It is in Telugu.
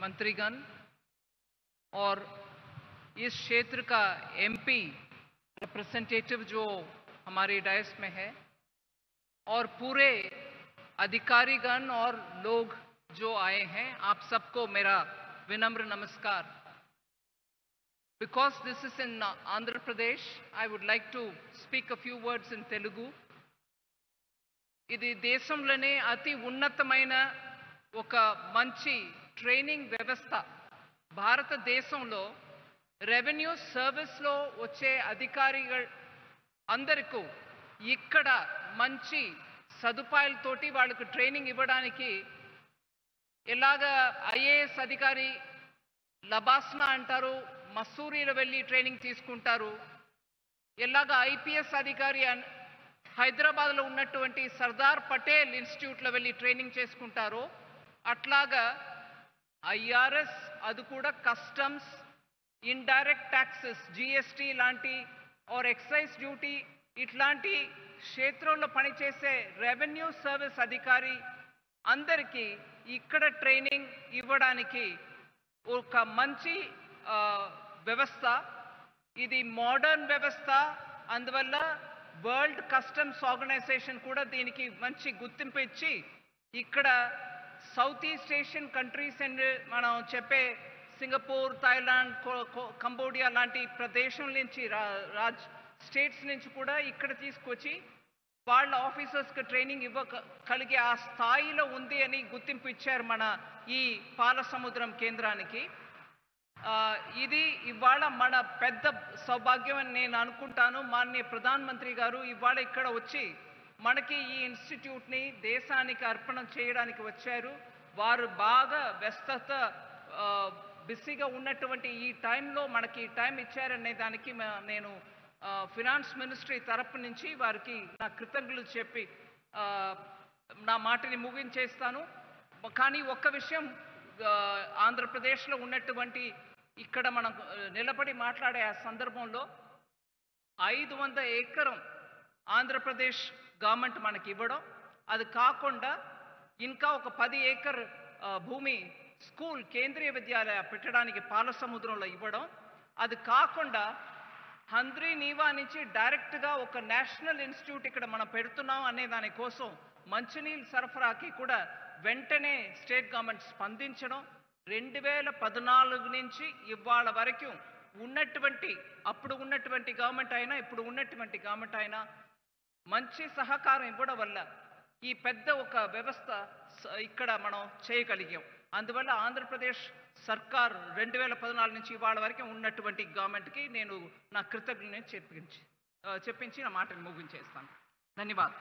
मंत्रीगण और इस क्षेत्र का एमपी रिप्रेजेंटेटिव जो हमारे डायस में है और पूरे अधिकारीगण और लोग जो आए हैं, आप सबको मेरा विनम्र नमस्कार। Because this is in Andhra Pradesh, I would like to speak a few words in Telugu. ఇది దేశంలోనే అతి ఉన్నతమైన ఒక మంచి ట్రైనింగ్ వ్యవస్థ. భారతదేశంలో రెవెన్యూ సర్వీస్లో వచ్చే అధికారిகள் అందరికీ ఇక్కడ మంచి సదుపాయాలతోటి వాళ్ళకు ట్రైనింగ్ ఇవ్వడానికి ఎలాగ ఐఏఎస్ అధికారి లబాస్నా అంటారు, మసూరీలో వెళ్ళి ట్రైనింగ్ తీసుకుంటారు, ఎలాగ ఐపీఎస్ అధికారి హైదరాబాద్లో ఉన్నటువంటి సర్దార్ పటేల్ ఇన్స్టిట్యూట్లో వెళ్ళి ట్రైనింగ్ చేసుకుంటారో అట్లాగా ఐఆర్ఎస్, అది కూడా కస్టమ్స్, ఇండైరెక్ట్ ట్యాక్సెస్, జిఎస్టీ లాంటి ఆర్ ఎక్సైజ్ డ్యూటీ ఇట్లాంటి క్షేత్రంలో పనిచేసే రెవెన్యూ సర్వీస్ అధికారి అందరికీ ఇక్కడ ట్రైనింగ్ ఇవ్వడానికి ఒక మంచి వ్యవస్థ. ఇది మోడర్న్ వ్యవస్థ. అందువల్ల వరల్డ్ కస్టమ్స్ ఆర్గనైజేషన్ కూడా దీనికి మంచి గుర్తింపు ఇచ్చి ఇక్కడ south east Asian countries and మనం చెప్పే సింగపూర్, థాయిలాండ్, కంబోడియా లాంటి ప్రదేశం నుంచి స్టేట్స్ నుంచి కూడా ఇక్కడ తీసుకొచ్చి వాళ్ళ ఆఫీసర్స్కి ట్రైనింగ్ ఇవ్వగలిగే ఆ స్థాయిలో ఉంది అని గుర్తింపు ఇచ్చారు మన ఈ పాలసముద్రం కేంద్రానికి. ఇది ఇవాళ మన పెద్ద సౌభాగ్యం అని నేను అనుకుంటాను. మాన్య ప్రధానమంత్రి గారు ఇవాళ ఇక్కడ వచ్చి మనకి ఈ ఇన్స్టిట్యూట్ని దేశానికి అర్పణ చేయడానికి వచ్చారు. వారు బాగా వ్యస్తత బిజీగా ఉన్నటువంటి ఈ టైంలో మనకి టైం ఇచ్చారనే దానికి నేను ఫినాన్స్ మినిస్ట్రీ తరపు నుంచి వారికి నా కృతజ్ఞతలు చెప్పి నా మాటని ముగించేస్తాను. కానీ ఒక్క విషయం, ఆంధ్రప్రదేశ్లో ఉన్నటువంటి ఇక్కడ మనం నిలబడి మాట్లాడే ఆ సందర్భంలో 500 ఎకరం ఆంధ్రప్రదేశ్ గవర్నమెంట్ మనకి ఇవ్వడం, అది కాకుండా ఇంకా ఒక 10 ఏకర్ భూమి స్కూల్ కేంద్రీయ విద్యాలయ పెట్టడానికి పాలసముద్రంలో ఇవ్వడం, అది కాకుండా హంద్రీ నీవా నుంచి డైరెక్ట్గా ఒక నేషనల్ ఇన్స్టిట్యూట్ ఇక్కడ మనం పెడుతున్నాం అనే దానికోసం మంచినీళ్ళ సరఫరాకి కూడా వెంటనే స్టేట్ గవర్నమెంట్ స్పందించడం, 2014 నుంచి ఇవాళ వరకు ఉన్నటువంటి అప్పుడు ఉన్నటువంటి గవర్నమెంట్ అయినా ఇప్పుడు ఉన్నటువంటి గవర్నమెంట్ అయినా మంచి సహకారం ఇవ్వడం వల్ల ఈ పెద్ద ఒక వ్యవస్థ ఇక్కడ మనం చేయగలిగాం. అందువల్ల ఆంధ్రప్రదేశ్ సర్కార్ 2014 నుంచి ఇవాళ వరకు ఉన్నటువంటి గవర్నమెంట్కి నేను నా కృతజ్ఞతను చెప్పించి నా మాటను ముగించేస్తాను. ధన్యవాదాలు.